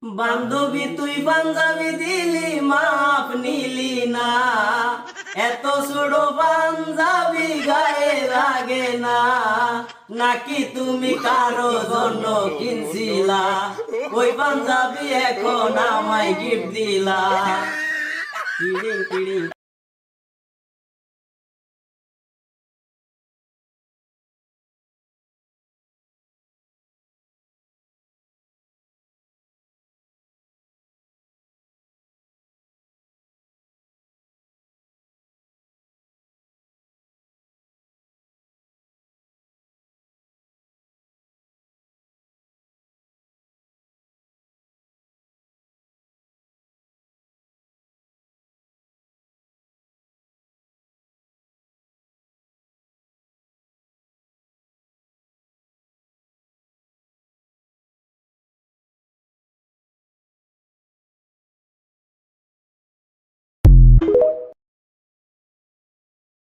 বান্ধবী তুই পাঞ্জাবি দিলি মাপ নিলি না, এত ছোট পাঞ্জাবি গায়ে লাগে না, নাকি তুমি কারো জন্য কিনছিলা, ওই পাঞ্জাবি এখন আমায় গিফট দিলা। কিড়িং কিড়িং